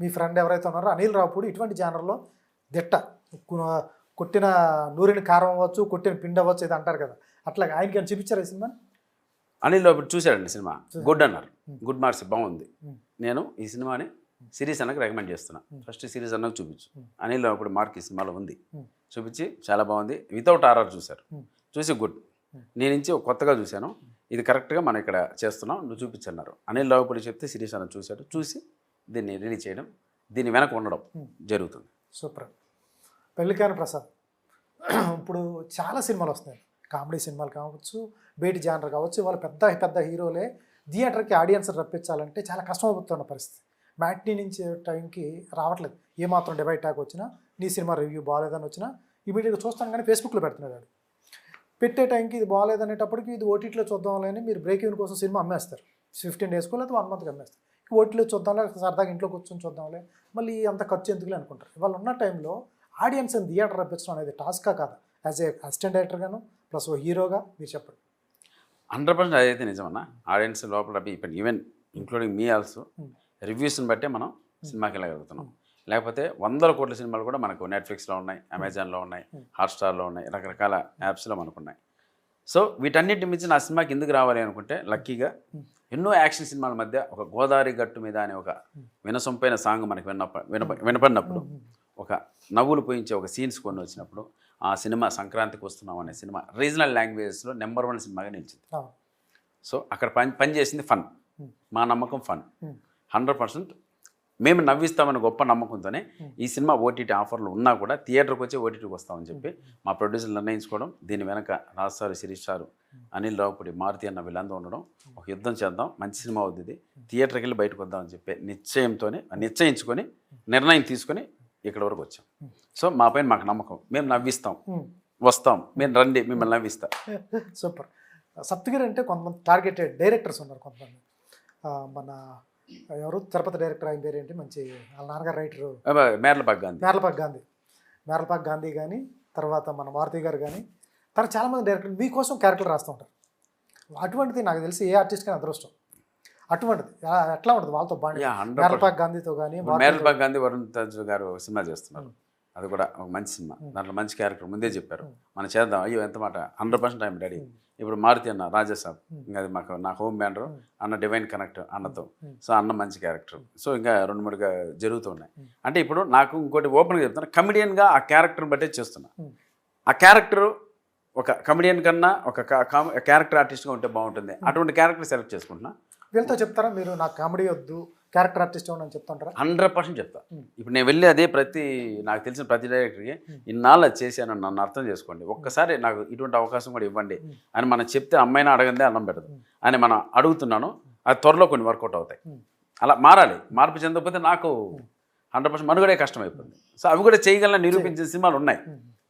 మీ friend ఎవరైతే ఉన్నారో అనిల్ రావుపూడి ఇటువంటి జానర్లో దిట్ట కొట్టిన నూరిని కారం అవ్వచ్చు, కొట్టిన పిండి అవ్వచ్చు, ఇది అంటారు కదా, అట్లాగే ఆయనకి అని చూపించారు ఈ సినిమా. అనిల్ రావుపూడి చూశాడండి సినిమా, గుడ్ అన్నారు, గుడ్ మార్క్స్ బాగుంది. నేను ఈ సినిమాని సిరీస్ అన్నకు రికమెండ్ చేస్తున్నా, ఫస్ట్ సిరీస్ అన్నకు చూపించు. అనిల్ రావుపూడి మార్క్ ఈ సినిమాలో ఉంది, చూపించి చాలా బాగుంది, వితౌట్ ఆర్ఆర్ చూశారు, చూసి గుడ్, నేను నుంచి కొత్తగా చూశాను, ఇది కరెక్ట్గా మనం ఇక్కడ చేస్తున్నాం, నువ్వు చూపించన్నారు. అనిల్ రావుపూడి చెప్తే సిరీస్ అన్న చూశాడు, చూసి దీన్ని రిలీజ్ చేయడం, దీని వెనక ఉండడం జరుగుతుంది. సూపర్. పెళ్ళికాని ప్రసాద్ ఇప్పుడు చాలా సినిమాలు వస్తున్నాయి, కామెడీ సినిమాలు కావచ్చు, బయటి జానర్ కావచ్చు, వాళ్ళు పెద్ద పెద్ద హీరోలే థియేటర్కి ఆడియన్స్ రప్పించాలంటే చాలా కష్టమవుతున్న పరిస్థితి. మ్యాట్నీ నుంచి టైంకి రావట్లేదు, ఏమాత్రం డివైడ్ టాక్ వచ్చినా, నీ సినిమా రివ్యూ బాగాలేదని వచ్చినా ఇమీడియట్గా చూస్తాను, కానీ ఫేస్బుక్లో పెడుతున్నాడు వాడు. పెట్టే టైంకి ఇది బాగాలేదనేటప్పటికి ఇది ఓటీటీలో చూద్దాంలేని మీరు బ్రేక్ ఈవెన్ కోసం సినిమా అమ్మేస్తారు, 15 డేస్కో లేదా 1 మంత్కి అమ్మేస్తారు. ఓటీటీలో చూద్దాంలే, సరదాగా ఇంట్లో కూర్చొని చూద్దాంలే, మళ్ళీ అంత ఖర్చు ఎందుకులే అనుకుంటారు. ఇవాళ ఉన్న టైంలో ఆడియన్స్ థియేటర్ రప్పించడం అనేది టాస్కా కాదా, యాజ్ ఏ అసిస్టెంట్ డైరెక్టర్గాను ప్లస్ ఓ హీరోగా మీరు చెప్పండి. 100% అదైతే నిజమన్నా. ఆడియన్స్ లోపల ఇప్పుడు ఈవెన్ ఇంక్లూడింగ్ మీ ఆల్సో రివ్యూస్ని బట్టే మనం సినిమాకి వెళ్ళగలుగుతున్నాం. లేకపోతే 100 కోట్ల సినిమాలు కూడా మనకు నెట్ఫ్లిక్స్లో ఉన్నాయి, అమెజాన్లో ఉన్నాయి, హాట్స్టార్లో ఉన్నాయి, రకరకాల యాప్స్లో మనకు ఉన్నాయి. సో వీటన్నిటి మించి నా సినిమాకి ఎందుకు రావాలి అనుకుంటే, లక్కీగా ఎన్నో యాక్షన్ సినిమాల మధ్య ఒక గోదావరి గట్టు మీద అనే ఒక వినసొంపైన సాంగ్ మనకి వినపడినప్పుడు, ఒక నవ్వులు పోయించే ఒక సీన్స్ కొన్ని వచ్చినప్పుడు, ఆ సినిమా సంక్రాంతికి వస్తున్నాం అనే సినిమా రీజనల్ లాంగ్వేజెస్లో నెంబర్ 1 సినిమాగా నిలిచింది. సో అక్కడ పనిచేసింది ఫన్, మా నమ్మకం ఫన్. 100% మేము నవ్విస్తామని గొప్ప నమ్మకంతోనే ఈ సినిమా ఓటీటీ ఆఫర్లు ఉన్నా కూడా థియేటర్కి వచ్చి ఓటీటీకి వస్తామని చెప్పి మా ప్రొడ్యూసర్లు నిర్ణయించుకోవడం, దీని వెనక రాజ్ సారు, శిరీష్ సారు, అనిల్ రావుపూడి, మారుతి అన్న వీళ్ళందరూ ఉండడం, ఒక యుద్ధం చేద్దాం, మంచి సినిమా అవుతుంది, థియేటర్కి వెళ్ళి బయటకు వద్దామని చెప్పి నిశ్చయించుకొని నిర్ణయం తీసుకొని ఇక్కడ వరకు వచ్చాం. సో మా పైన మాకు నమ్మకం, మేము నవ్విస్తాం, వస్తాం, మేము రండి, మిమ్మల్ని నవ్విస్తాం. సూపర్. సప్తగిరి అంటే కొంతమంది టార్గెటెడ్ డైరెక్టర్స్ ఉన్నారు, కొంతమంది. మన ఎవరు తిరుపతి డైరెక్టర్, ఆయన పేరేంటి, మంచి వాళ్ళ నాన్నగారు రైటరు, మేర్లపాక్ గాంధీ కానీ, తర్వాత మన మారుతి గారు కానీ, తర్వాత చాలామంది డైరెక్టర్ మీకోసం క్యారెక్టర్ రాస్తూ ఉంటారు. అటువంటిది నాకు తెలిసి ఏ ఆర్టిస్ట్ కానీ అదృష్టం. అటువంటిది ఎట్లా ఉంటుంది వాళ్ళతో బాగా? మేర్లపాక్ గాంధీతో కానీ, మేర్లపాక్ గాంధీ వరుణ్ తేజ్ గారు సినిమా చేస్తున్నారు, అది కూడా ఒక మంచి సినిమా, దాంట్లో మంచి క్యారెక్టర్ ముందే చెప్పారు, మనం చేద్దాం, అయ్యో ఎంత మాట, 100% టైం రెడీ. ఇప్పుడు మారుతి అన్న రాజాసాబ్, ఇంకా అది మాకు నా హోమ్ బ్యానర్ అన్న, డివైన్ కనెక్ట్ అన్నతో, సో అన్న మంచి క్యారెక్టర్, సో ఇంకా 2-3గా జరుగుతూ ఉన్నాయి. అంటే ఇప్పుడు నాకు ఇంకోటి ఓపెన్గా చెప్తున్నా, కమెడియన్గా ఆ క్యారెక్టర్ని బట్టే చేస్తున్నా. ఆ క్యారెక్టర్ ఒక కమెడియన్ కన్నా ఒక క్యారెక్టర్ ఆర్టిస్ట్గా ఉంటే బాగుంటుంది, అటువంటి క్యారెక్టర్ సెలెక్ట్ చేసుకుంటున్నా. వీళ్ళతో చెప్తారా మీరు, నాకు కామెడీ వద్దు, క్యారెక్టర్ ఆర్టిస్ట్ అని చెప్తుంటారా? 100% చెప్తా. ఇప్పుడు నేను వెళ్ళి అదే నాకు తెలిసిన ప్రతి డైరెక్టర్కి ఇన్నాళ్ళు అది చేశాను, నన్ను అర్థం చేసుకోండి, ఒక్కసారి నాకు ఇటువంటి అవకాశం కూడా ఇవ్వండి అని మనం చెప్తే, అమ్మాయినా అడగందే అన్నం పెట్టదు అని మనం అడుగుతున్నాను. అది త్వరలో కొన్ని వర్కౌట్ అవుతాయి. అలా మారాలి, మార్పు చెందకపోతే నాకు 100% మనుగడే కష్టమైపోతుంది. సో అవి కూడా చేయగలన నిరూపించిన సినిమాలు ఉన్నాయి.